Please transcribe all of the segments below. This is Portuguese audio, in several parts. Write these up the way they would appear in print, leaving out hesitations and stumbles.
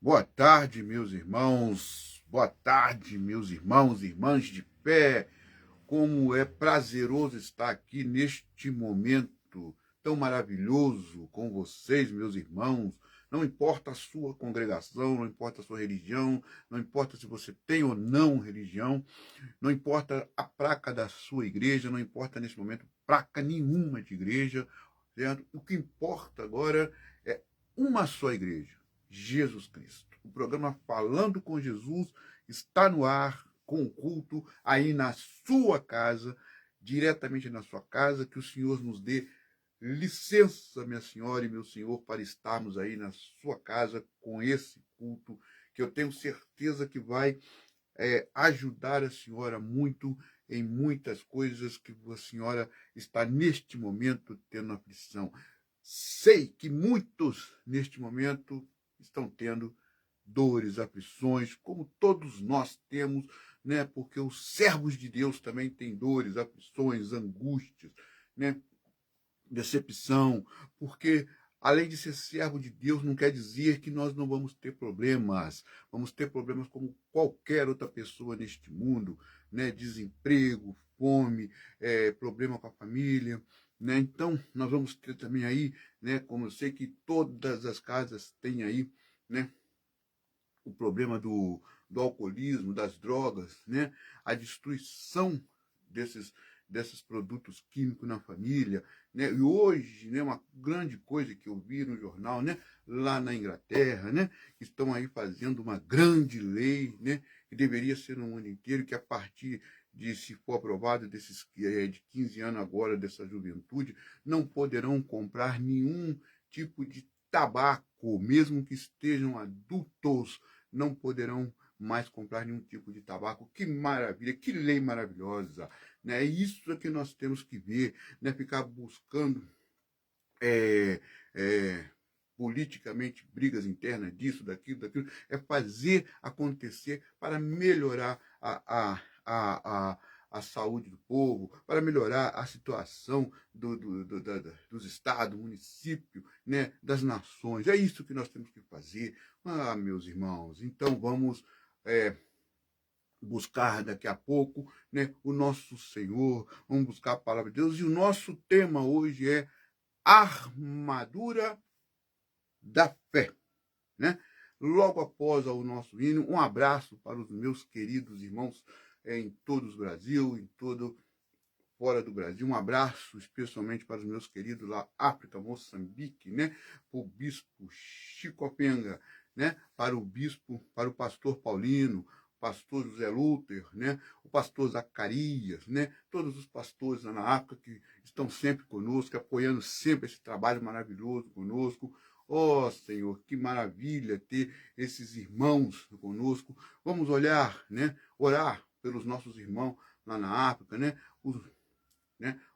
Boa tarde, meus irmãos. Boa tarde, meus irmãos e irmãs de fé. Como é prazeroso estar aqui neste momento tão maravilhoso com vocês, meus irmãos. Não importa a sua congregação, não importa a sua religião, não importa se você tem ou não religião, não importa a placa da sua igreja, não importa nesse momento placa nenhuma de igreja, certo? O que importa agora é uma só igreja, Jesus Cristo. O programa Falando com Jesus está no ar, com o culto aí na sua casa, diretamente na sua casa, que o Senhor nos dê licença, minha senhora e meu senhor, para estarmos aí na sua casa com esse culto, que eu tenho certeza que vai ajudar a senhora muito em muitas coisas que a senhora está neste momento tendo aflição. Sei que muitos neste momento estão tendo dores, aflições, como todos nós temos, né? Porque os servos de Deus também têm dores, aflições, angústias, né? Decepção, porque além de ser servo de Deus, não quer dizer que nós não vamos ter problemas. Vamos ter problemas como qualquer outra pessoa neste mundo, né? Desemprego, fome, problema com a família, né? Então, nós vamos ter também aí, né? Como eu sei que todas as casas têm aí, né? O problema do alcoolismo, das drogas, né? A destruição desses produtos químicos na família, né? E hoje, né, uma grande coisa que eu vi no jornal, né, lá na Inglaterra, né, estão aí fazendo uma grande lei, né, que deveria ser no mundo inteiro, que a partir de, se for aprovado, desses de 15 anos agora, dessa juventude, não poderão comprar nenhum tipo de tabaco, mesmo que estejam adultos, não poderão mais comprar nenhum tipo de tabaco. Que maravilha, que lei maravilhosa, né? Isso é que nós temos que ver, né? Ficar buscando é, é, politicamente brigas internas disso, daquilo, é fazer acontecer para melhorar a saúde do povo, para melhorar a situação dos estados, do município, né, das nações. É isso que nós temos que fazer. Ah, meus irmãos, então vamos buscar daqui a pouco, né, o nosso Senhor, vamos buscar a palavra de Deus. E o nosso tema hoje é armadura da fé, né? Logo após o nosso hino, um abraço para os meus queridos irmãos em todo o Brasil, em todo fora do Brasil. Um abraço especialmente para os meus queridos lá, África, Moçambique, né? Para o bispo Chico Openga, né? Para o pastor Paulino, pastor José Luther, né? O pastor Zacarias, né? Todos os pastores lá na África que estão sempre conosco, apoiando sempre esse trabalho maravilhoso conosco. Oh, Senhor, que maravilha ter esses irmãos conosco. Vamos olhar, né? Orar pelos nossos irmãos lá na África, né?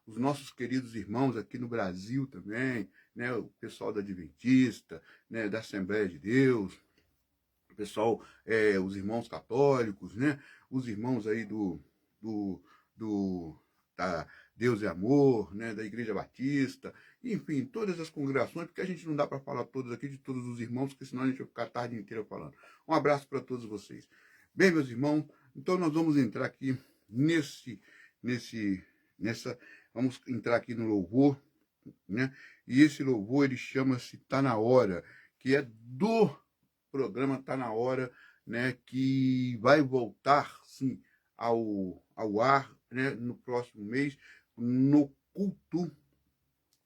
Os nossos queridos irmãos aqui no Brasil também, né? O pessoal da Adventista, né? Da Assembleia de Deus, o pessoal, os irmãos católicos, né? Os irmãos aí da Deus é Amor, né? Da Igreja Batista, enfim, todas as congregações, porque a gente não dá para falar todos aqui de todos os irmãos, porque senão a gente vai ficar a tarde inteira falando. Um abraço para todos vocês. Bem, meus irmãos, então nós vamos entrar aqui nesse, nessa, vamos entrar aqui no louvor, né? E esse louvor ele chama-se Tá na Hora, que é do programa Tá na Hora, né? Que vai voltar, sim, ao ar, né? No próximo mês, no culto,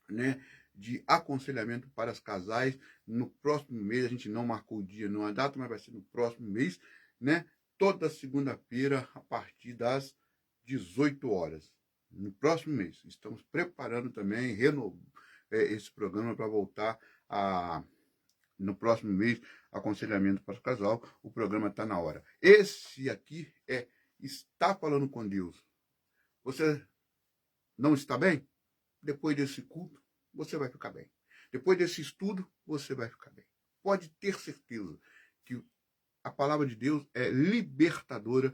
né? De aconselhamento para os casais. No próximo mês, a gente não marcou o dia, não a data, mas vai ser no próximo mês, né? Toda segunda-feira, a partir das 18 horas. No próximo mês. Estamos preparando também esse programa para voltar no próximo mês, aconselhamento para o casal. O programa está na hora. Esse aqui Está Falando com Deus. Você não está bem? Depois desse culto, você vai ficar bem. Depois desse estudo, você vai ficar bem. Pode ter certeza que a palavra de Deus é libertadora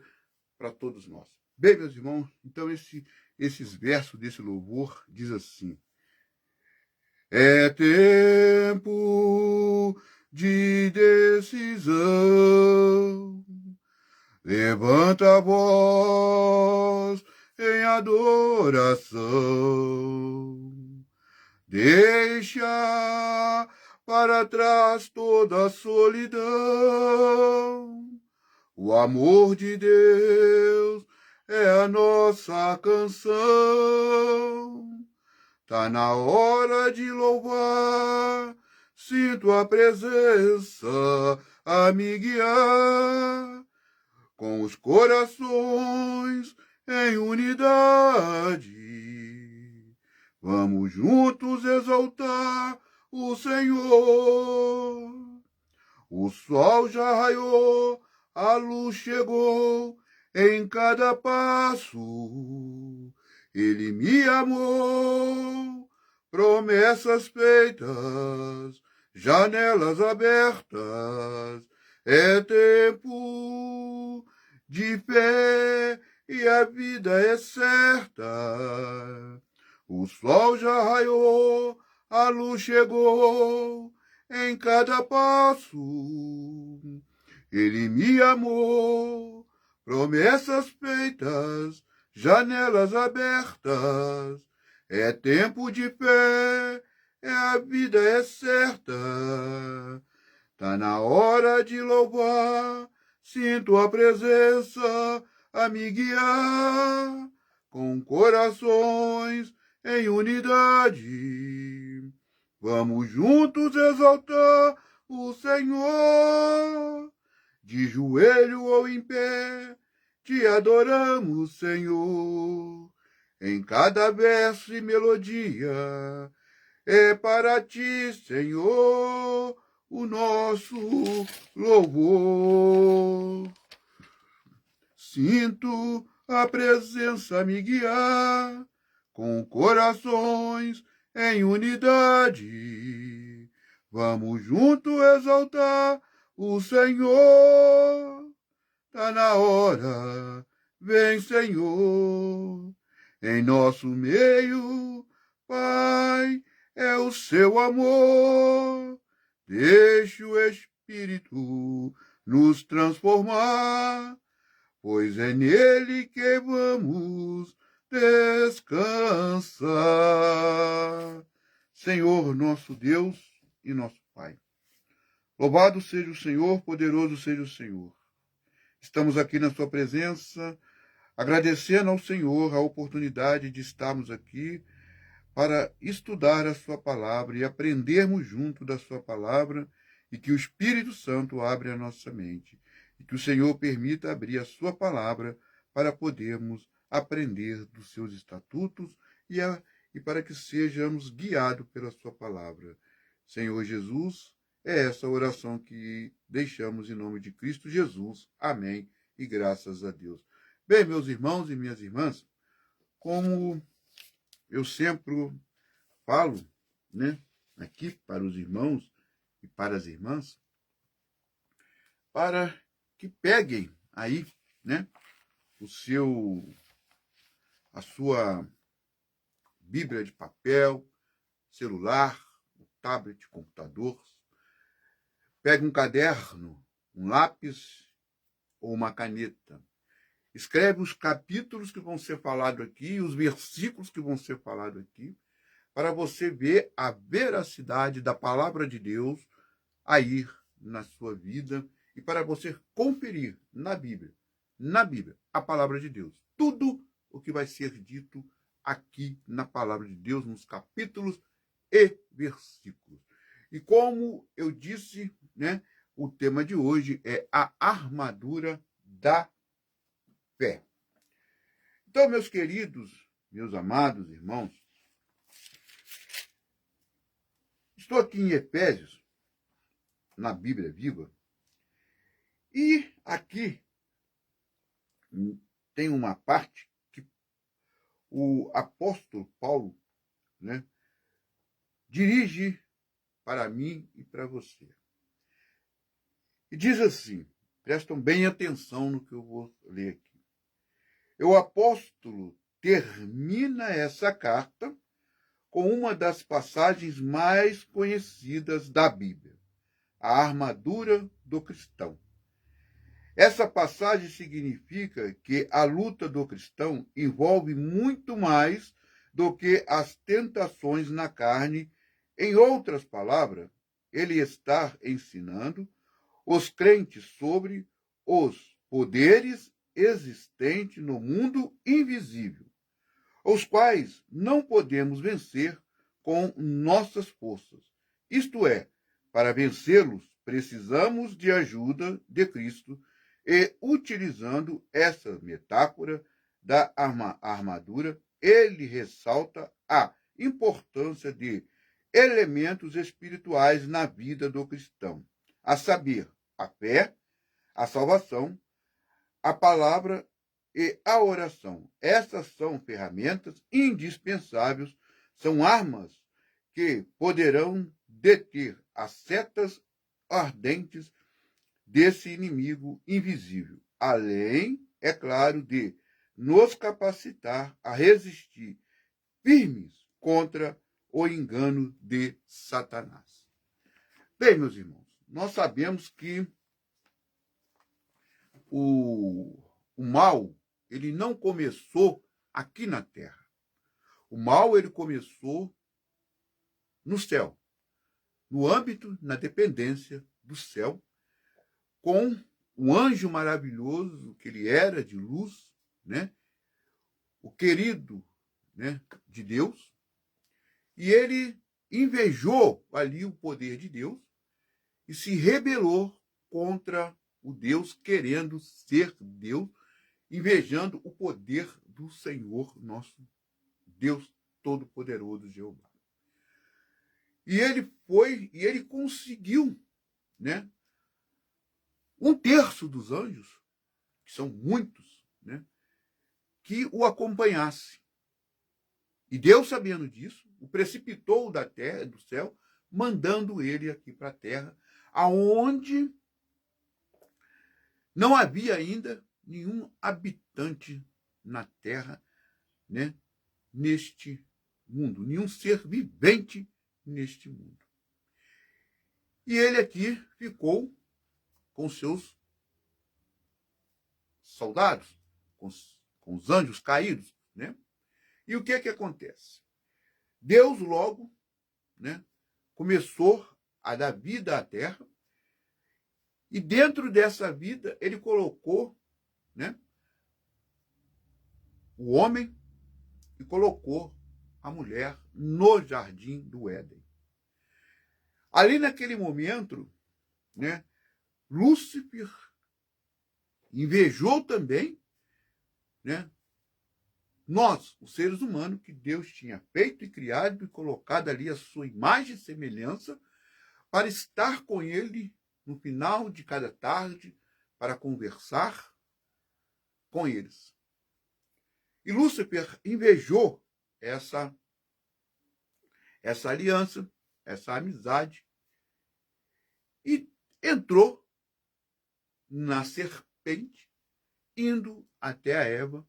para todos nós. Bem, meus irmãos, então esses versos desse louvor diz assim: é tempo de decisão, visão. Levanta a voz em adoração. Deixa para trás toda a solidão. O amor de Deus é a nossa canção. Tá na hora de louvar, sinto a presença a me guiar. Com os corações em unidade, vamos juntos exaltar o Senhor. O sol já raiou, a luz chegou em cada passo. Ele me amou, promessas feitas, janelas abertas. É tempo de fé e a vida é certa. O sol já raiou, a luz chegou em cada passo. Ele me amou, promessas feitas, janelas abertas. É tempo de fé, a vida é certa. Tá na hora de louvar, sinto a presença a me guiar, com corações em unidade. Vamos juntos exaltar o Senhor. De joelho ou em pé, te adoramos, Senhor. Em cada verso e melodia, é para ti, Senhor, o nosso louvor. Sinto a presença me guiar, com corações em unidade. Vamos junto exaltar o Senhor. Tá na hora, vem, Senhor, em nosso meio, Pai, é o seu amor. Deixe o Espírito nos transformar, pois é nele que vamos descansar. Senhor, nosso Deus e nosso Pai, louvado seja o Senhor, poderoso seja o Senhor. Estamos aqui na sua presença, agradecendo ao Senhor a oportunidade de estarmos aqui para estudar a sua palavra e aprendermos junto da sua palavra, e que o Espírito Santo abra a nossa mente, e que o Senhor permita abrir a sua palavra para podermos aprender dos seus estatutos e para que sejamos guiados pela sua palavra. Senhor Jesus, é essa oração que deixamos em nome de Cristo Jesus. Amém e graças a Deus. Bem, meus irmãos e minhas irmãs, como eu sempre falo, né, aqui para os irmãos e para as irmãs, para que peguem aí, né, a sua Bíblia de papel, celular, tablet, computador, pegue um caderno, um lápis ou uma caneta. Escreve os capítulos que vão ser falados aqui, os versículos que vão ser falados aqui, para você ver a veracidade da palavra de Deus aí na sua vida e para você conferir na Bíblia, a palavra de Deus. Tudo o que vai ser dito aqui na palavra de Deus, nos capítulos e versículos. E como eu disse, né, o tema de hoje é a armadura da fé. Então, meus queridos, meus amados irmãos, estou aqui em Efésios, na Bíblia Viva, e aqui tem uma parte que o apóstolo Paulo, né, dirige para mim e para você. E diz assim, prestam bem atenção no que eu vou ler aqui. O apóstolo termina essa carta com uma das passagens mais conhecidas da Bíblia, a armadura do cristão. Essa passagem significa que a luta do cristão envolve muito mais do que as tentações na carne. Em outras palavras, ele está ensinando os crentes sobre os poderes existentes no mundo invisível, os quais não podemos vencer com nossas forças. Isto é, para vencê-los, precisamos de ajuda de Cristo, e, utilizando essa metáfora da armadura, ele ressalta a importância de elementos espirituais na vida do cristão, a saber, a fé, a salvação, a palavra e a oração. Essas são ferramentas indispensáveis, são armas que poderão deter as setas ardentes desse inimigo invisível, além, é claro, de nos capacitar a resistir firmes contra o engano de Satanás. Bem, meus irmãos, nós sabemos que o mal, ele não começou aqui na terra. O mal, ele começou no céu, no âmbito, na dependência do céu, com o anjo maravilhoso que ele era, de luz, né? O querido, né, de Deus, e ele invejou ali o poder de Deus e se rebelou contra o Deus, querendo ser Deus, invejando o poder do Senhor, nosso Deus Todo-Poderoso, Jeová. E ele conseguiu, né, 1/3 dos anjos, que são muitos, né, que o acompanhasse. E Deus, sabendo disso, o precipitou da terra, do céu, mandando ele aqui para a terra, aonde não havia ainda nenhum habitante na terra, né, neste mundo, nenhum ser vivente neste mundo. E ele aqui ficou com seus soldados, com os anjos caídos, né? E o que acontece? Deus logo, né, começou a dar vida à terra, e dentro dessa vida ele colocou, né, o homem e colocou a mulher no jardim do Éden. Ali naquele momento, né, Lúcifer invejou também, né, nós, os seres humanos, que Deus tinha feito e criado e colocado ali a sua imagem e semelhança para estar com ele no final de cada tarde, para conversar com eles. E Lúcifer invejou essa aliança, essa amizade, e entrou na serpente, indo até a Eva,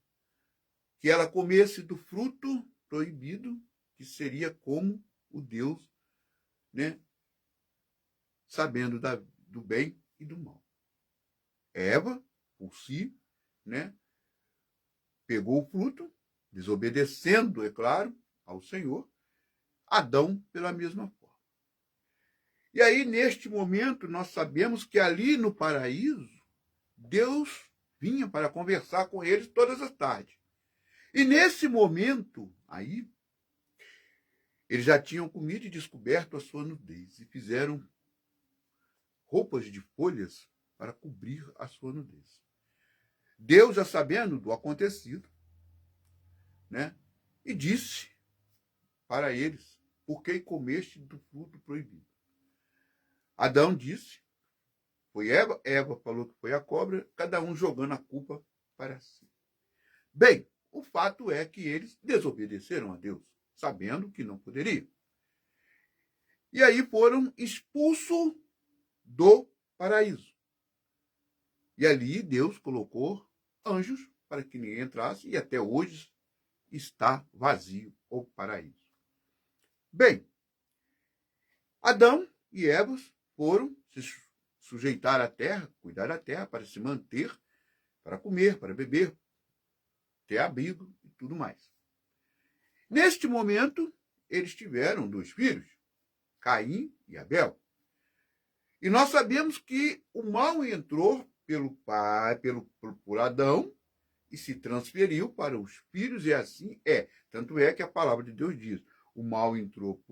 que ela comesse do fruto proibido, que seria como o Deus, né, sabendo do bem e do mal. Eva, por si, né, pegou o fruto, desobedecendo, é claro, ao Senhor. Adão, pela mesma forma. E aí, neste momento, nós sabemos que ali no paraíso, Deus vinha para conversar com eles todas as tardes. E nesse momento, aí, eles já tinham comido e descoberto a sua nudez, e fizeram roupas de folhas para cobrir a sua nudez. Deus, já sabendo do acontecido, né, e disse para eles: por que comeste do fruto proibido? Adão disse, foi Eva, Eva falou que foi a cobra, cada um jogando a culpa para si. Bem, o fato é que eles desobedeceram a Deus, sabendo que não poderia. E aí foram expulsos do paraíso. E ali Deus colocou anjos para que ninguém entrasse, e até hoje está vazio o paraíso. Bem, Adão e Eva foram se sujeitar à terra, cuidar da terra, para se manter, para comer, para beber, ter abrigo e tudo mais. Neste momento, eles tiveram 2 filhos, Caim e Abel. E nós sabemos que o mal entrou pelo pai, por Adão, e se transferiu para os filhos, e assim é. Tanto é que a palavra de Deus diz, o mal entrou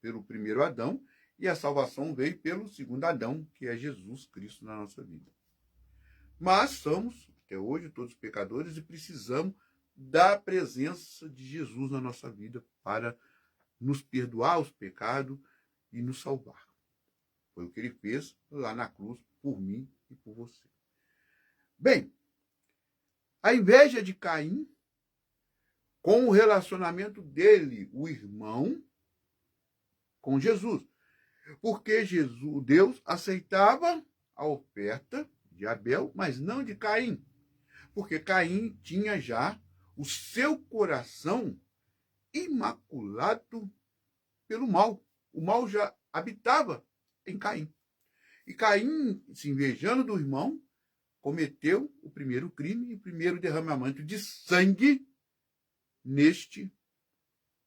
pelo primeiro Adão, e a salvação veio pelo segundo Adão, que é Jesus Cristo na nossa vida. Mas somos, até hoje, todos pecadores e precisamos da presença de Jesus na nossa vida para nos perdoar os pecados e nos salvar. Foi o que ele fez lá na cruz por mim e por você. Bem, a inveja de Caim com o relacionamento dele, o irmão, com Jesus. Porque Deus aceitava a oferta de Abel, mas não de Caim. Porque Caim tinha já o seu coração imaculado pelo mal. O mal já habitava em Caim. E Caim, se invejando do irmão, cometeu o primeiro crime e o primeiro derramamento de sangue neste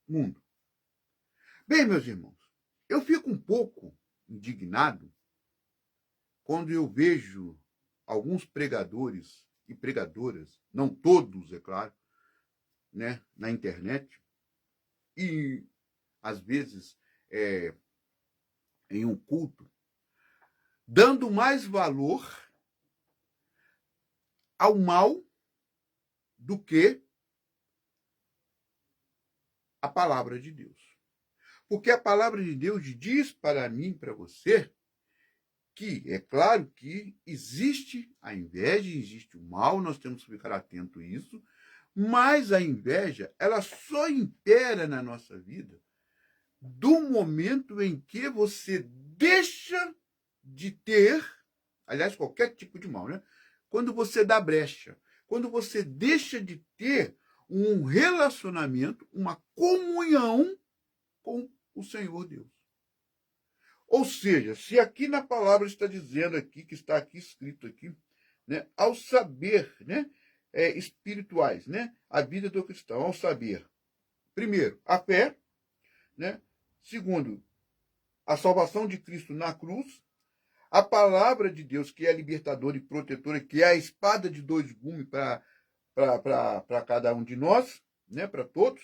mundo. Bem, meus irmãos, eu fico um pouco indignado quando eu vejo alguns pregadores e pregadoras, não todos, é claro, né, na internet, e às vezes em um culto, dando mais valor ao mal do que a palavra de Deus. Porque a palavra de Deus diz para mim e para você que, é claro que existe a inveja, existe o mal, nós temos que ficar atento a isso, mas a inveja, ela só impera na nossa vida do momento em que você deixa de ter, aliás, qualquer tipo de mal, né? Quando você dá brecha, quando você deixa de ter um relacionamento, uma comunhão com o Senhor Deus. Ou seja, se aqui na palavra está dizendo aqui, que está aqui escrito aqui, né, ao saber, né, espirituais, né, a vida do cristão, ao saber, primeiro, a fé, né, segundo, a salvação de Cristo na cruz, a palavra de Deus, que é libertadora e protetora, que é a espada de 2 gumes para cada um de nós, né, para todos,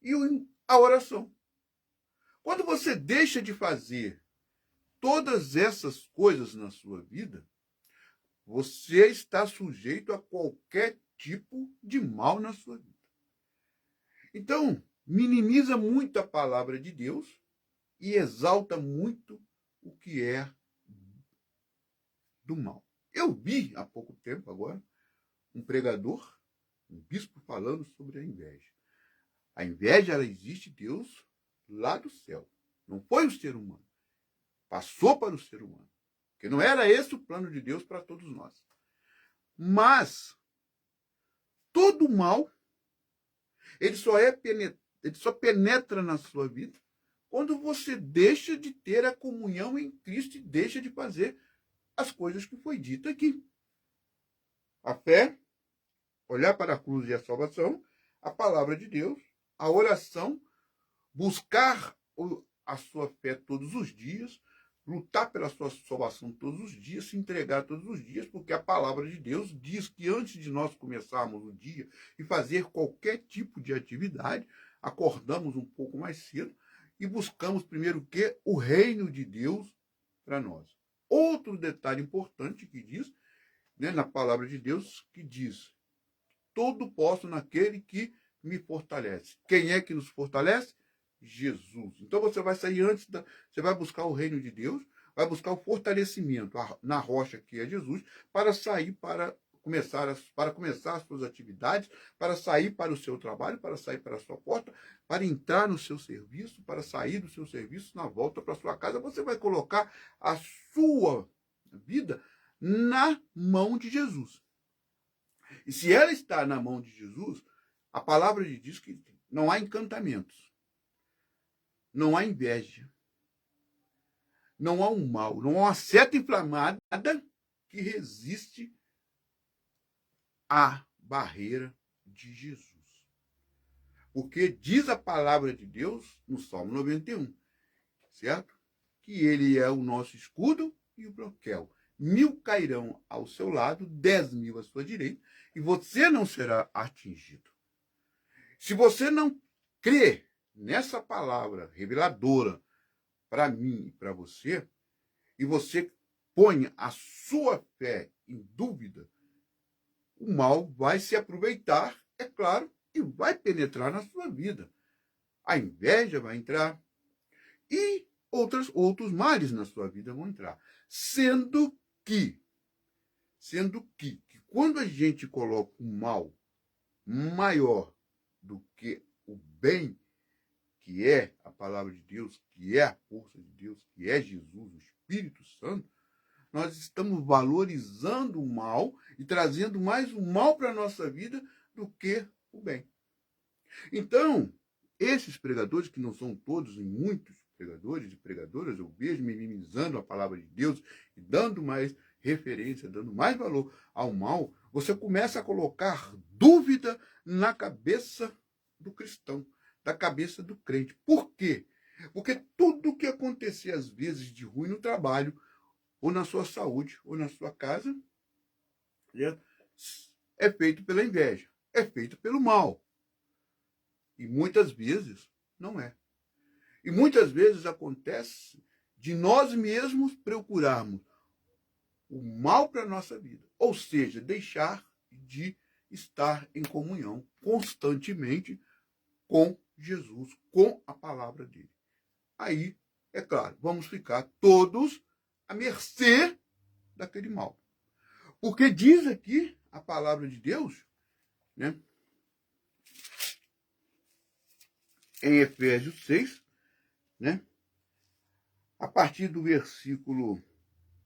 e a oração. Quando você deixa de fazer todas essas coisas na sua vida, você está sujeito a qualquer tipo de mal na sua vida. Então, minimiza muito a palavra de Deus e exalta muito o que é do mal. Eu vi há pouco tempo agora um pregador, um bispo, falando sobre a inveja. A inveja, ela existe, Deus, lá do céu. Não foi o ser humano. Passou para o ser humano. Porque não era esse o plano de Deus para todos nós. Mas todo mal, ele só penetra na sua vida quando você deixa de ter a comunhão em Cristo e deixa de fazer as coisas que foi dito aqui. A fé, olhar para a cruz e a salvação, a palavra de Deus, a oração, buscar a sua fé todos os dias, lutar pela sua salvação todos os dias, se entregar todos os dias, porque a palavra de Deus diz que antes de nós começarmos o dia e fazer qualquer tipo de atividade, acordamos um pouco mais cedo e buscamos primeiro o quê? O reino de Deus para nós. Outro detalhe importante que diz, né, na palavra de Deus, que diz, todo posso naquele que me fortalece. Quem é que nos fortalece? Jesus. Então você vai sair você vai buscar o reino de Deus, vai buscar o fortalecimento na rocha que é Jesus, para sair para começar as suas atividades, para sair para o seu trabalho, para sair para a sua porta, para entrar no seu serviço, para sair do seu serviço, na volta para a sua casa. Você vai colocar a sua vida na mão de Jesus. E se ela está na mão de Jesus, a palavra diz que não há encantamentos, não há inveja, não há um mal, não há uma seta inflamada que resiste à barreira de Jesus. Porque diz a palavra de Deus no Salmo 91, certo? Que ele é o nosso escudo e o broquel. 1000 cairão ao seu lado, 10.000 à sua direita, e você não será atingido. Se você não crê nessa palavra reveladora para mim e para você, e você põe a sua fé em dúvida, o mal vai se aproveitar, é claro, e vai penetrar na sua vida. A inveja vai entrar e outros males na sua vida vão entrar. Sendo que quando a gente coloca o mal maior do que o bem, que é a palavra de Deus, que é a força de Deus, que é Jesus, o Espírito Santo, nós estamos valorizando o mal e trazendo mais o mal para a nossa vida do que o bem. Então, esses pregadores, que não são todos, e muitos pregadores e pregadoras, eu vejo minimizando a palavra de Deus e dando mais referência, dando mais valor ao mal, você começa a colocar dúvida na cabeça do cristão, da cabeça do crente. Por quê? Porque tudo que acontecer, às vezes, de ruim no trabalho, ou na sua saúde, ou na sua casa, é feito pela inveja, é feito pelo mal. E muitas vezes não é. E muitas vezes acontece de nós mesmos procurarmos o mal para a nossa vida. Ou seja, deixar de estar em comunhão constantemente com Jesus, com a palavra dele. Aí, é claro, vamos ficar todos à mercê daquele mal. Porque diz aqui a palavra de Deus, né, em Efésios 6, né, a partir do versículo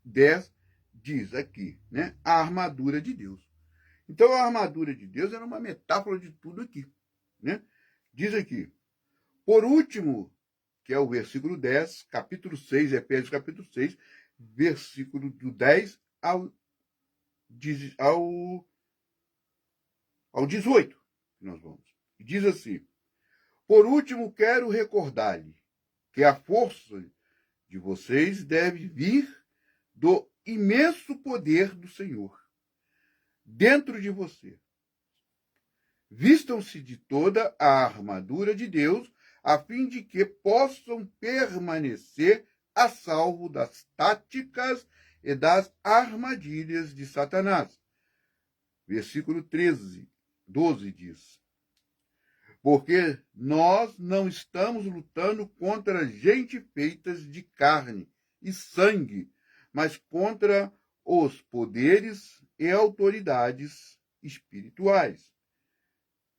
10, diz aqui, né, a armadura de Deus. Então, a armadura de Deus era uma metáfora de tudo aqui, né? Diz aqui, por último, que é o versículo 10, capítulo 6, Efésios capítulo 6, versículo do 10 ao 18, que nós vamos. Diz assim, por último, quero recordar-lhe que a força de vocês deve vir do imenso poder do Senhor dentro de você. Vistam-se de toda a armadura de Deus, a fim de que possam permanecer a salvo das táticas e das armadilhas de Satanás. Versículo 12 diz, porque nós não estamos lutando contra gente feitas de carne e sangue, mas contra os poderes e autoridades espirituais,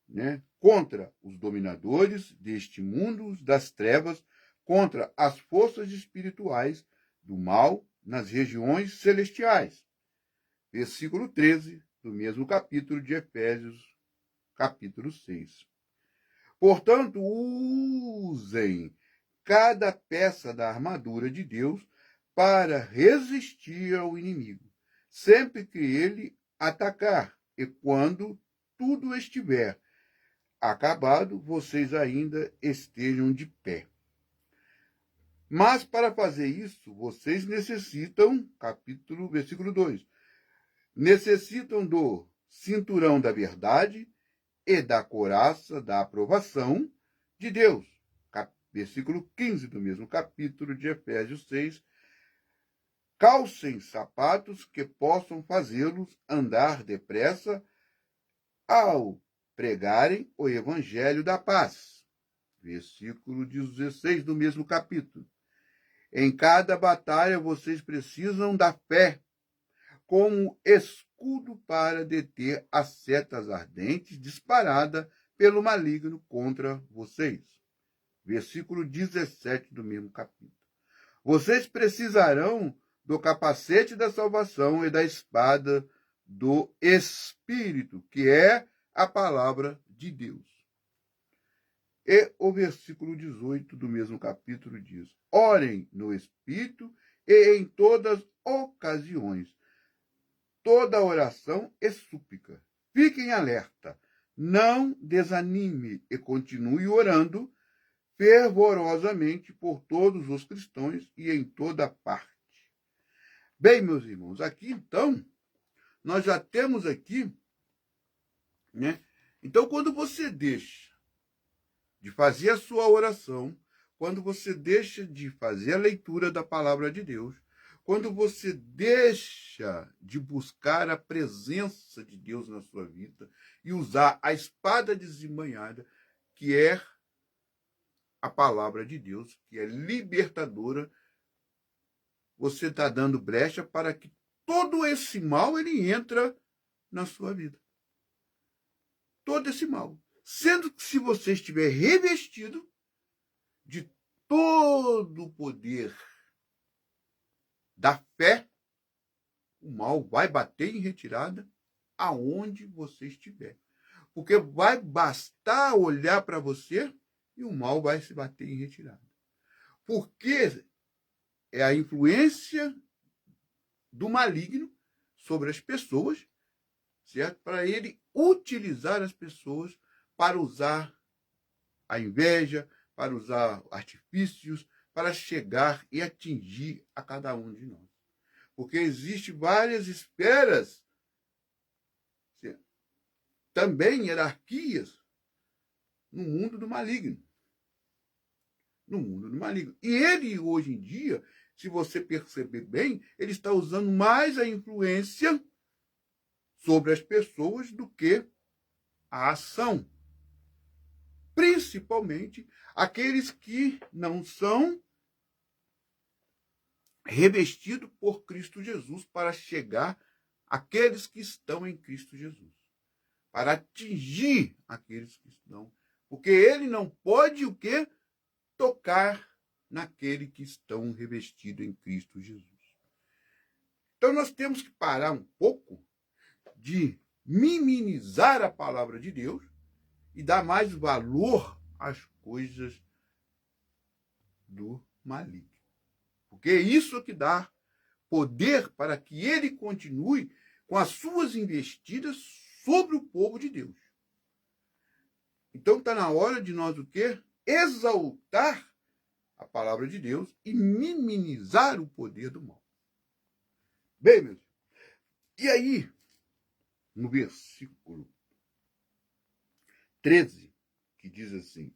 né? Contra os dominadores deste mundo das trevas, contra as forças espirituais do mal nas regiões celestiais. Versículo 13 do mesmo capítulo de Efésios, capítulo 6. Portanto, usem cada peça da armadura de Deus para resistir ao inimigo, sempre que ele atacar, e quando tudo estiver acabado, vocês ainda estejam de pé. Mas para fazer isso, vocês necessitam, versículo 2, necessitam do cinturão da verdade e da couraça da aprovação de Deus. Versículo 15 do mesmo capítulo de Efésios 6. Calcem sapatos que possam fazê-los andar depressa ao pregarem o evangelho da paz. Versículo 16 do mesmo capítulo. Em cada batalha vocês precisam da fé como escudo para deter as setas ardentes disparada pelo maligno contra vocês. Versículo 17 do mesmo capítulo. Vocês precisarão do capacete da salvação e da espada do Espírito, que é a palavra de Deus. E o versículo 18 do mesmo capítulo diz, orem no Espírito e em todas ocasiões, toda oração e súplica. Fiquem alerta, não desanime e continue orando fervorosamente por todos os cristãos e em toda parte. Bem, meus irmãos, aqui então, nós já temos aqui, né? Então, quando você deixa de fazer a sua oração, quando você deixa de fazer a leitura da palavra de Deus, quando você deixa de buscar a presença de Deus na sua vida e usar a espada desembainhada, que é a palavra de Deus, que é libertadora, você está dando brecha para que todo esse mal ele entra na sua vida. Todo esse mal. Sendo que se você estiver revestido de todo o poder da fé, o mal vai bater em retirada aonde você estiver. Porque vai bastar olhar para você e o mal vai se bater em retirada. Porque é a influência do maligno sobre as pessoas, certo? Para ele utilizar as pessoas para usar a inveja, para usar artifícios, para chegar e atingir a cada um de nós. Porque existem várias esferas, certo? Também hierarquias no mundo do maligno. No mundo do maligno. E ele, hoje em dia, se você perceber bem, ele está usando mais a influência sobre as pessoas do que a ação. Principalmente aqueles que não são revestidos por Cristo Jesus para chegar àqueles que estão em Cristo Jesus. Para atingir aqueles que estão. Porque ele não pode o quê? Tocar naquele que estão revestidos em Cristo Jesus. Então nós temos que parar um pouco de minimizar a palavra de Deus e dar mais valor às coisas do maligno. Porque é isso que dá poder para que ele continue com as suas investidas sobre o povo de Deus. Então está na hora de nós o quê? Exaltar a palavra de Deus e minimizar o poder do mal. Bem, meus irmãos, e aí, no versículo 13, que diz assim: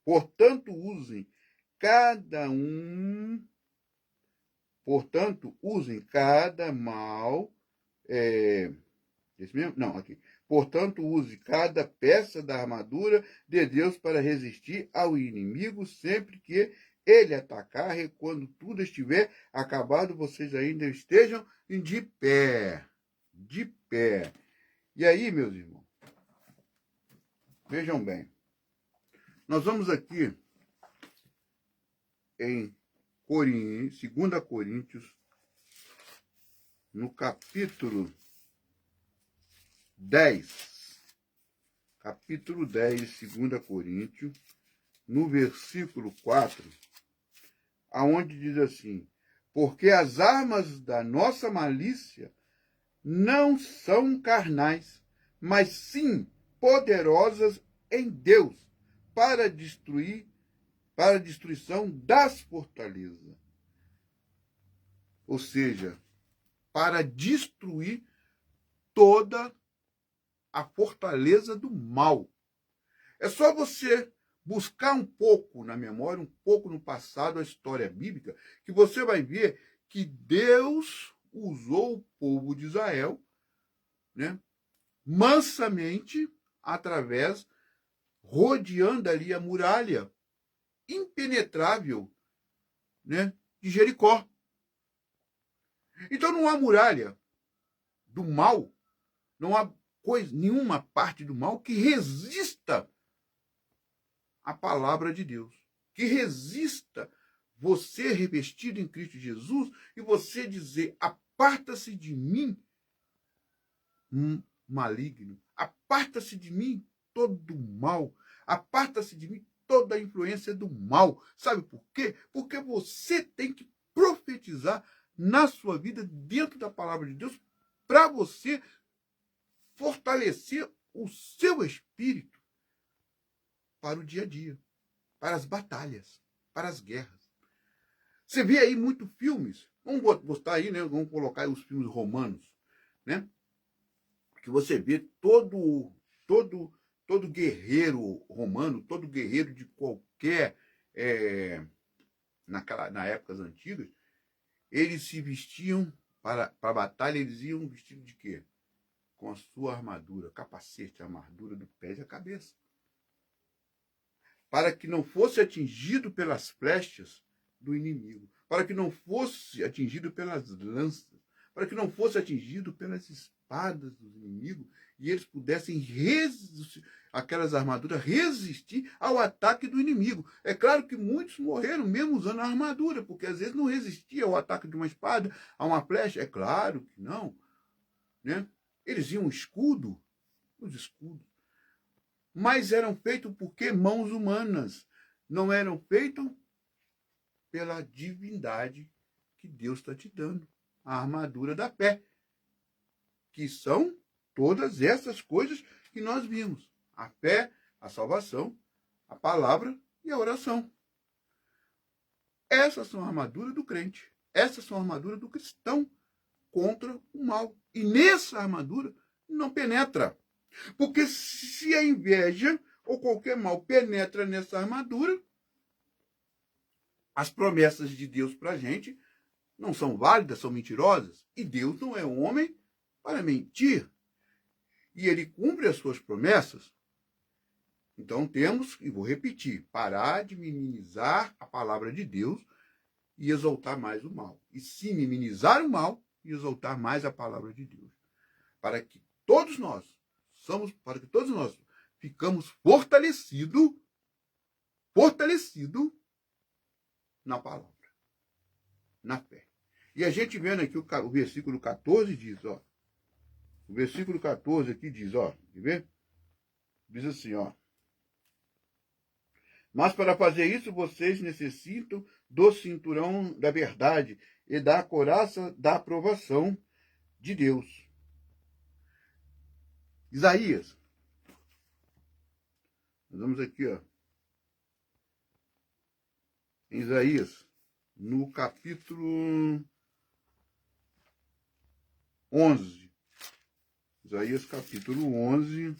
portanto, usem cada mal. Esse mesmo? Não, aqui. Portanto, use cada peça da armadura de Deus para resistir ao inimigo sempre que ele atacar, e quando tudo estiver acabado, vocês ainda estejam de pé. De pé. E aí, meus irmãos, vejam bem. Nós vamos aqui em 2 Coríntios, no capítulo 10. Capítulo 10, 2 Coríntios, no versículo 4, aonde diz assim: porque as armas da nossa malícia não são carnais, mas sim poderosas em Deus para a destruição das fortalezas. Ou seja, para destruir toda a fortaleza do mal. É só você buscar um pouco na memória, um pouco no passado, a história bíblica, que você vai ver que Deus usou o povo de Israel, né, mansamente, rodeando ali a muralha impenetrável, né, de Jericó. Então não há muralha do mal, não há nenhuma parte do mal que resista à palavra de Deus, que resista você revestido em Cristo Jesus e você dizer: aparta-se de mim, maligno, aparta-se de mim todo mal, aparta-se de mim toda a influência do mal. Sabe por quê? Porque você tem que profetizar na sua vida, dentro da palavra de Deus, para você fortalecer o seu espírito para o dia a dia, para as batalhas, para as guerras. Você vê aí muitos filmes, vamos botar aí, né? Vamos colocar aí os filmes romanos, né? Que você vê todo guerreiro romano, todo guerreiro de qualquer na épocas antigas, eles se vestiam para a batalha, eles iam vestidos de quê? Com a sua armadura, capacete, a armadura do pé e da cabeça, para que não fosse atingido pelas flechas do inimigo, para que não fosse atingido pelas lanças, para que não fosse atingido pelas espadas dos inimigos, e eles pudessem aquelas armaduras resistir ao ataque do inimigo. É claro que muitos morreram mesmo usando a armadura, porque às vezes não resistia ao ataque de uma espada, a uma flecha. É claro que não, né? Eles iam escudo, os escudos, mas eram feitos por que mãos humanas, não eram feitos pela divindade que Deus está te dando, a armadura da fé, que são todas essas coisas que nós vimos: a fé, a salvação, a palavra e a oração. Essas são a armadura do crente, essas são a armadura do cristão contra o mal. E nessa armadura não penetra. Porque se a inveja ou qualquer mal penetra nessa armadura, as promessas de Deus para a gente não são válidas, são mentirosas. E Deus não é homem para mentir. E ele cumpre as suas promessas. Então temos, e vou repetir, parar de minimizar a palavra de Deus e exaltar mais o mal. E sim, minimizar o mal e exaltar mais a palavra de Deus. Para que todos nós ficamos fortalecidos na palavra, na fé. E a gente vendo aqui o versículo 14 diz, ó. O versículo 14 aqui diz, ó, quer ver? Diz assim, ó. Mas para fazer isso, vocês necessitam do cinturão da verdade e da couraça da aprovação de Deus. Isaías. Nós vamos aqui, ó. Em Isaías, no capítulo 11. Isaías capítulo 11.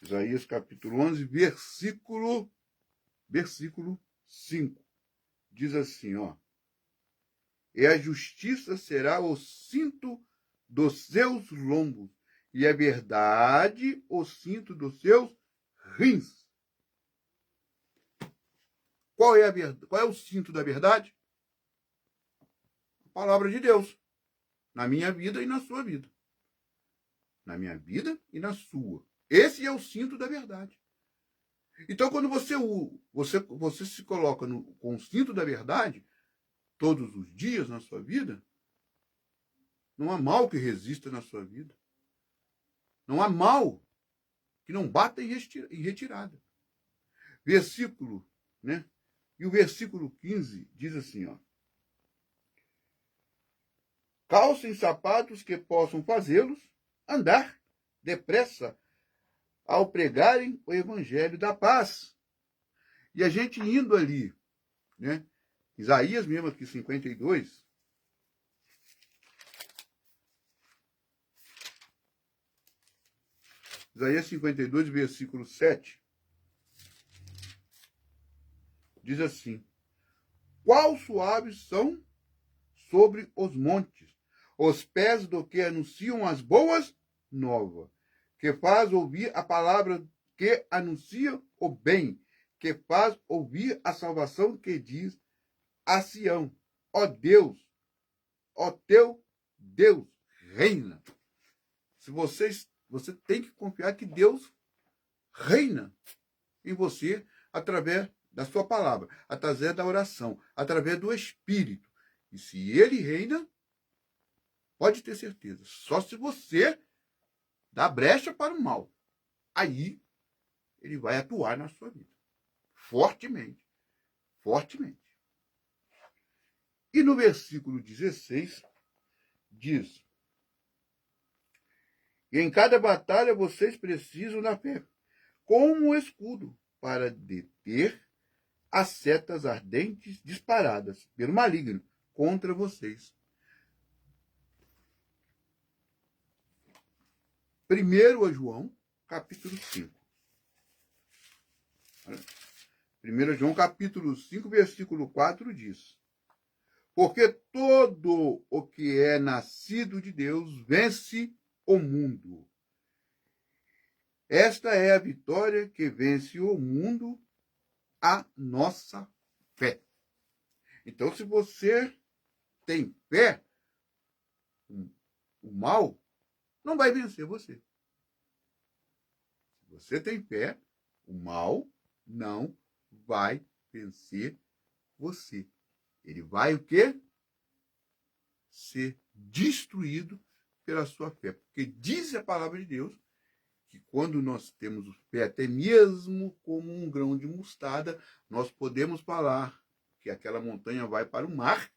Isaías capítulo 11, versículo 5. Diz assim, ó. E a justiça será o cinto dos seus lombos, e a verdade o cinto dos seus rins. Qual é o cinto da verdade? A palavra de Deus. Na minha vida e na sua vida. Na minha vida e na sua. Esse é o cinto da verdade. Então, quando você se coloca com o cinto da verdade, todos os dias na sua vida, não há mal que resista na sua vida. Não há mal que não bata em retirada. Versículo, né? E o versículo 15 diz assim, ó. Calcem sapatos que possam fazê-los andar depressa ao pregarem o evangelho da paz. E a gente indo ali, né? Isaías mesmo aqui, 52. Isaías 52, versículo 7. Diz assim: qual suaves são sobre os montes os pés do que anunciam as boas novas, que faz ouvir a palavra que anuncia o bem, que faz ouvir a salvação que diz a Sião: ó Deus, ó teu Deus reina. Se você tem que confiar que Deus reina em você através da sua palavra, através da oração, através do Espírito. E se ele reina, pode ter certeza, só se você dá brecha para o mal. Aí ele vai atuar na sua vida. Fortemente. Fortemente. E no versículo 16, diz: e em cada batalha vocês precisam da fé, como um escudo, para deter as setas ardentes disparadas pelo maligno contra vocês. 1 João, capítulo 5. 1 João, capítulo 5, versículo 4 diz: porque todo o que é nascido de Deus vence o mundo. Esta é a vitória que vence o mundo, a nossa fé. Então, se você tem fé, o mal não vai vencer você. Se você tem fé, o mal não vai vencer você. Ele vai o quê? Ser destruído pela sua fé. Porque diz a palavra de Deus que quando nós temos fé, até mesmo como um grão de mostarda, nós podemos falar que aquela montanha vai para o mar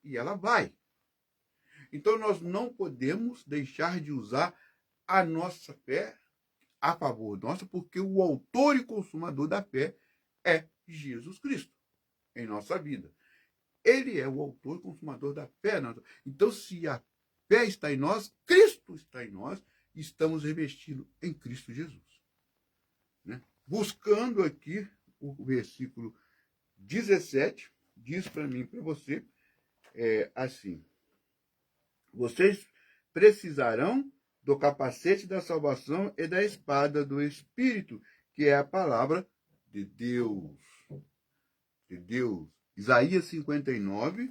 e ela vai. Então nós não podemos deixar de usar a nossa fé a favor nossa, porque o autor e consumador da fé é Jesus Cristo em nossa vida. Ele é o autor e consumador da fé. Então, se a fé está em nós, Cristo está em nós, e estamos revestidos em Cristo Jesus. Né? Buscando aqui o versículo 17, diz para mim e para você, assim: vocês precisarão do capacete da salvação e da espada do Espírito, que é a palavra de Deus. De Deus. Isaías 59.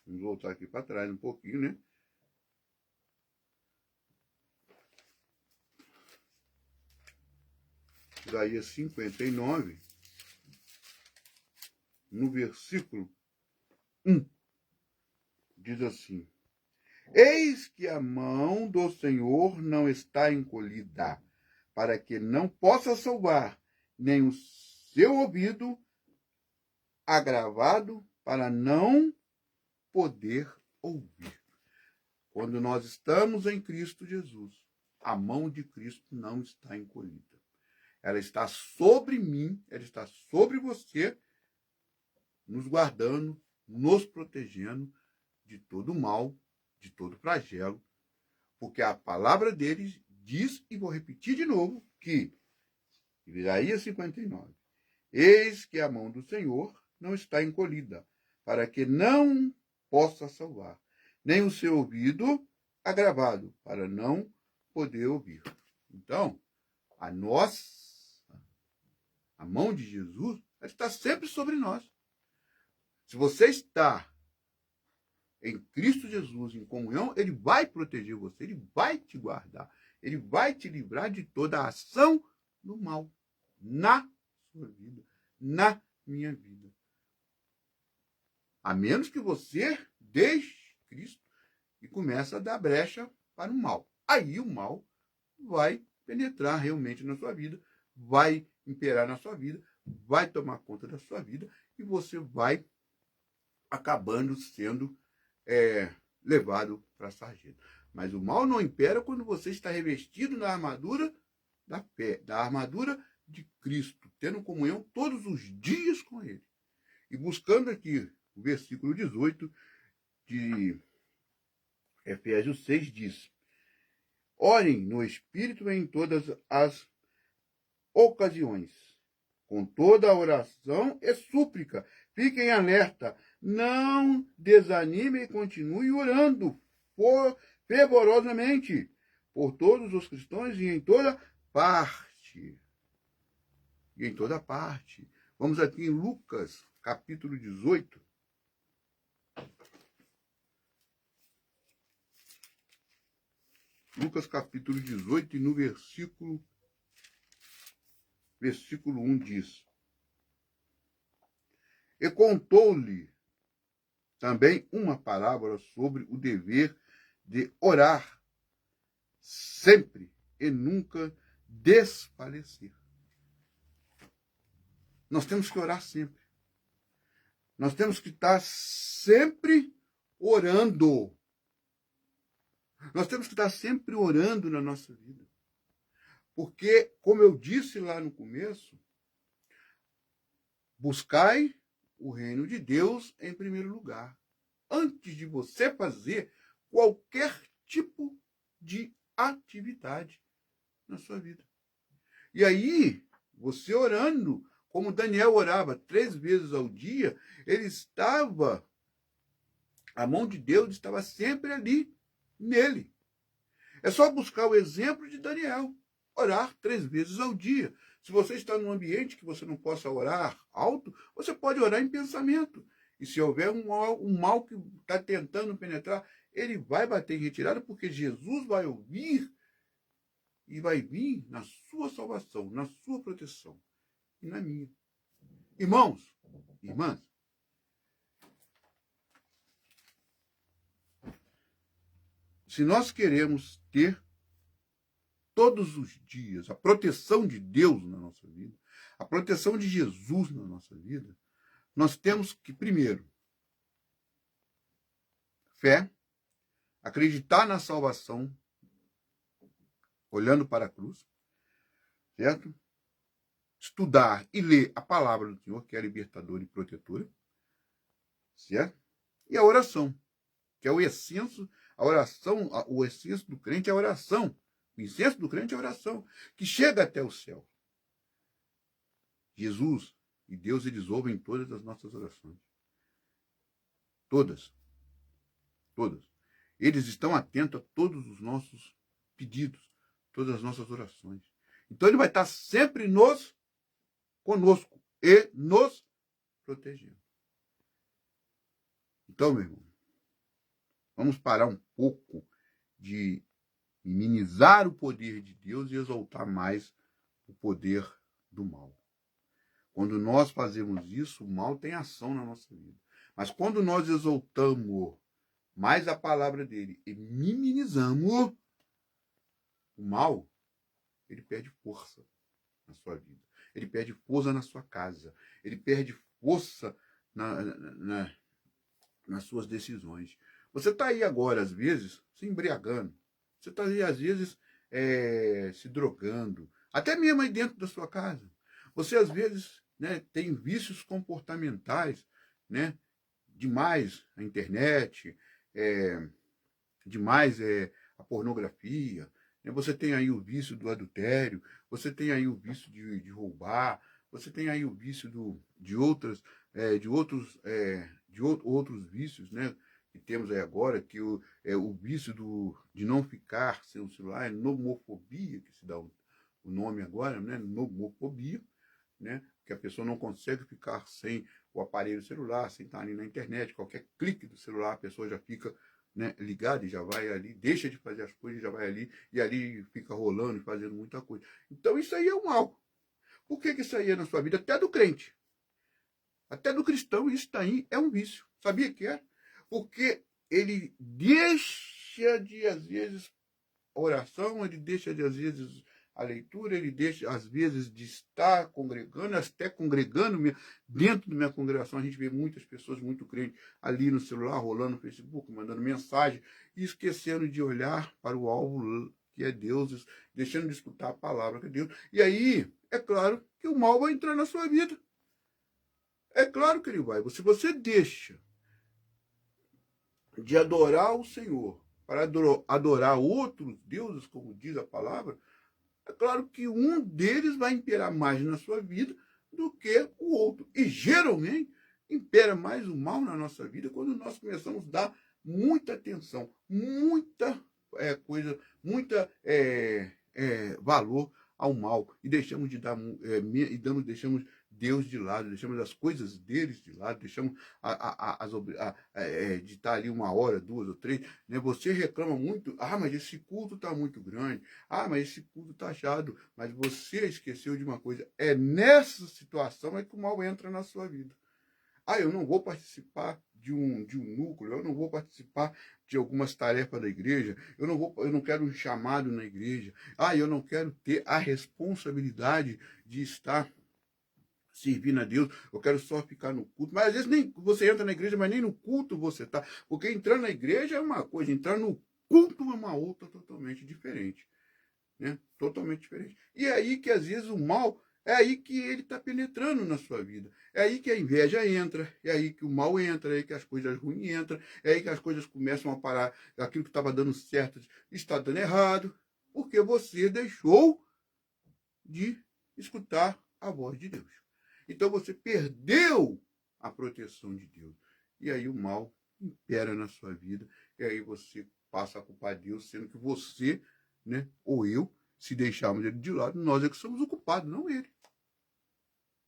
Vamos voltar aqui para trás um pouquinho, né? Isaías 59, no versículo 1, diz assim: eis que a mão do Senhor não está encolhida, para que não possa salvar, nem o seu ouvido agravado, para não poder ouvir. Quando nós estamos em Cristo Jesus, a mão de Cristo não está encolhida. Ela está sobre mim, ela está sobre você, nos guardando, nos protegendo de todo mal, de todo flagelo, porque a palavra deles diz, e vou repetir de novo, que, Isaías 59, eis que a mão do Senhor não está encolhida, para que não possa salvar, nem o seu ouvido agravado, para não poder ouvir. Então, a mão de Jesus, ela está sempre sobre nós. Se você está em Cristo Jesus, em comunhão, ele vai proteger você, ele vai te guardar, ele vai te livrar de toda a ação do mal na sua vida, na minha vida. A menos que você deixe Cristo e comece a dar brecha para o mal. Aí o mal vai penetrar realmente na sua vida, vai imperar na sua vida, vai tomar conta da sua vida e você vai acabando sendo levado para a sarjeta. Mas o mal não impera quando você está revestido na armadura da fé, da armadura de Cristo, tendo comunhão todos os dias com ele. E buscando aqui o versículo 18 de Efésios 6 diz: orem no Espírito em todas as ocasiões, com toda a oração e súplica. Fiquem alerta, não desanimem e continuem orando fervorosamente por todos os cristãos e em toda parte. E em toda parte. Vamos aqui em Lucas, capítulo 18. Lucas, capítulo 18, e no versículo 1 diz: e contou-lhe também uma parábola sobre o dever de orar sempre e nunca desfalecer. Nós temos que orar sempre. Nós temos que estar sempre orando. Nós temos que estar sempre orando na nossa vida. Porque, como eu disse lá no começo, buscai o reino de Deus em primeiro lugar, antes de você fazer qualquer tipo de atividade na sua vida. E aí, você orando, como Daniel orava 3 vezes ao dia, a mão de Deus estava sempre ali, nele. É só buscar o exemplo de Daniel, orar 3 vezes ao dia. Se você está num ambiente que você não possa orar alto, você pode orar em pensamento. E se houver um mal que está tentando penetrar, ele vai bater em retirada, porque Jesus vai ouvir e vai vir na sua salvação, na sua proteção e na minha. Irmãos, irmãs, se nós queremos ter todos os dias a proteção de Deus na nossa vida, a proteção de Jesus na nossa vida, nós temos que, primeiro, fé, acreditar na salvação, olhando para a cruz, certo? Estudar e ler a palavra do Senhor, que é libertadora e protetora, certo? E a oração, que é o essêncio, a oração, o essêncio do crente é a oração. O essêncio do crente é a oração, que chega até o céu. Jesus e Deus, eles ouvem todas as nossas orações. Todas. Todas. Eles estão atentos a todos os nossos pedidos, todas as nossas orações. Então ele vai estar sempre conosco e nos protegendo. Então, meu irmão, vamos parar um pouco de minimizar o poder de Deus e exaltar mais o poder do mal. Quando nós fazemos isso, o mal tem ação na nossa vida. Mas quando nós exaltamos mais a palavra dele e minimizamos o mal, ele perde força na sua vida. Ele perde força na sua casa. Ele perde força nas suas decisões. Você está aí agora, às vezes, se embriagando. Você está aí, às vezes, se drogando. Até mesmo aí dentro da sua casa. Você, às vezes, né, tem vícios comportamentais, né? Demais a internet, demais a pornografia. Né? Você tem aí o vício do adultério, você tem aí o vício de roubar, você tem aí o vício de outros vícios, né? Que temos aí agora, que o vício de não ficar sem o celular, é nomofobia, que se dá o nome agora, né? Nomofobia, né? Que a pessoa não consegue ficar sem o aparelho celular, sem estar ali na internet, qualquer clique do celular, a pessoa já fica, né, ligada e já vai ali, deixa de fazer as coisas, já vai ali, e ali fica rolando e fazendo muita coisa. Então isso aí é um mal. Por que isso aí é na sua vida? Até do crente. Até do cristão, isso daí é um vício. Sabia que é? Porque ele deixa de, às vezes, a oração, ele deixa de, às vezes, a leitura, ele deixa, às vezes, de estar congregando, até congregando dentro da minha congregação. A gente vê muitas pessoas muito crentes ali no celular, rolando no Facebook, mandando mensagem, e esquecendo de olhar para o alvo que é Deus, deixando de escutar a palavra que é Deus. E aí, é claro que o mal vai entrar na sua vida. É claro que ele vai. Se você deixa de adorar o Senhor para adorar outros deuses, como diz a palavra, é claro que um deles vai imperar mais na sua vida do que o outro. E geralmente impera mais o mal na nossa vida quando nós começamos a dar muita atenção, muita coisa, muita valor ao mal e deixamos de dar deixamos Deus de lado, deixamos as coisas deles de lado, deixamos de estar ali 1 hora, 2 ou 3. Né? Você reclama muito, mas esse culto está muito grande, mas esse culto está chato, mas você esqueceu de uma coisa, é nessa situação que o mal entra na sua vida. Ah, eu não vou participar de um núcleo, eu não vou participar de algumas tarefas da igreja, eu não quero um chamado na igreja, ah, eu não quero ter a responsabilidade de estar servindo a Deus, eu quero só ficar no culto. Mas às vezes nem você entra na igreja, mas nem no culto você está. Porque entrar na igreja é uma coisa, entrar no culto é uma outra totalmente diferente. Né? Totalmente diferente. E é aí que às vezes o mal, é aí que ele está penetrando na sua vida. É aí que a inveja entra, é aí que o mal entra, é aí que as coisas ruins entram, é aí que as coisas começam a parar, aquilo que estava dando certo está dando errado, porque você deixou de escutar a voz de Deus. Então você perdeu a proteção de Deus. E aí o mal impera na sua vida, e aí você passa a culpar Deus, sendo que você, né, ou eu, se deixarmos ele de lado, nós é que somos o culpado, não ele.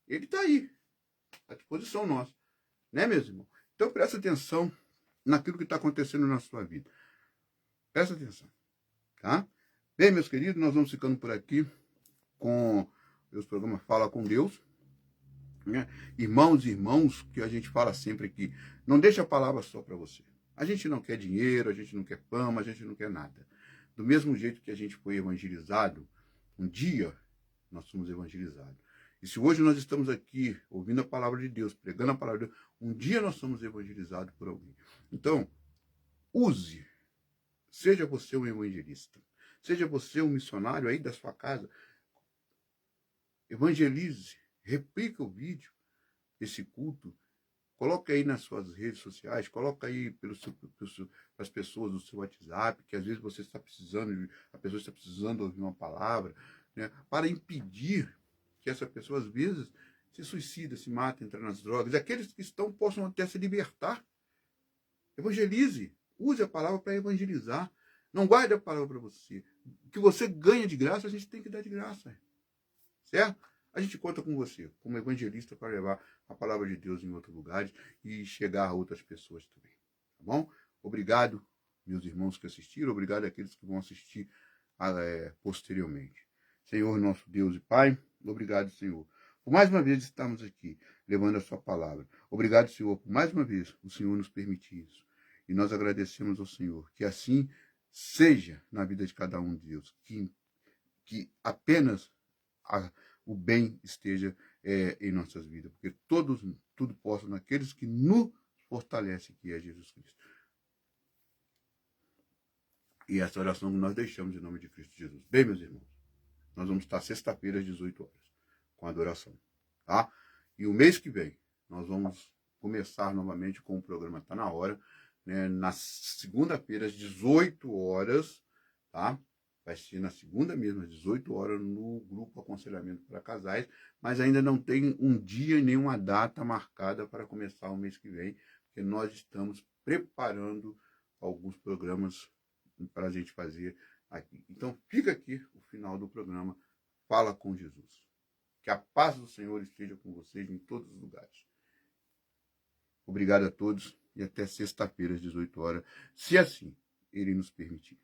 Ele está aí, à disposição nossa. Né, meus irmãos? Então presta atenção naquilo que está acontecendo na sua vida. Presta atenção. Tá? Bem, meus queridos, nós vamos ficando por aqui com os programas Fala com Deus. Né? Irmãos e irmãos, que a gente fala sempre aqui, não deixa a palavra só para você. A gente não quer dinheiro, a gente não quer fama, a gente não quer nada. Do mesmo jeito que a gente foi evangelizado, um dia nós somos evangelizados. E se hoje nós estamos aqui ouvindo a palavra de Deus, pregando a palavra de Deus, um dia nós somos evangelizados por alguém. Então, use, seja você um evangelista, seja você um missionário aí da sua casa, evangelize, replica o vídeo, esse culto, coloca aí nas suas redes sociais, coloca aí para as pessoas do seu WhatsApp, que às vezes você está precisando, a pessoa está precisando ouvir uma palavra, né, para impedir que essa pessoa, às vezes, se suicida, se mata, entra nas drogas. Aqueles que estão possam até se libertar. Evangelize. Use a palavra para evangelizar. Não guarde a palavra para você. O que você ganha de graça, a gente tem que dar de graça. Certo? A gente conta com você, como evangelista, para levar a palavra de Deus em outros lugares e chegar a outras pessoas também. Tá bom? Obrigado, meus irmãos que assistiram. Obrigado àqueles que vão assistir posteriormente. Senhor, nosso Deus e Pai, obrigado, Senhor, por mais uma vez estarmos aqui, levando a sua palavra. Obrigado, Senhor, por mais uma vez o Senhor nos permitir isso. E nós agradecemos ao Senhor, que assim seja na vida de cada um de Deus, que apenas o bem esteja em nossas vidas, porque tudo posso naqueles que nos fortalecem, que é Jesus Cristo. E essa oração nós deixamos em nome de Cristo Jesus. Bem, meus irmãos, nós vamos estar sexta-feira às 18 horas com a adoração, tá? E o mês que vem nós vamos começar novamente com o programa Tá na Hora, né? Na segunda-feira às 18 horas, tá? Vai ser na segunda mesmo, às 18 horas, no grupo Aconselhamento para Casais, mas ainda não tem um dia e nenhuma data marcada para começar o mês que vem, porque nós estamos preparando alguns programas para a gente fazer aqui. Então, fica aqui o final do programa Fala com Jesus. Que a paz do Senhor esteja com vocês em todos os lugares. Obrigado a todos e até sexta-feira às 18 horas, se assim Ele nos permitir.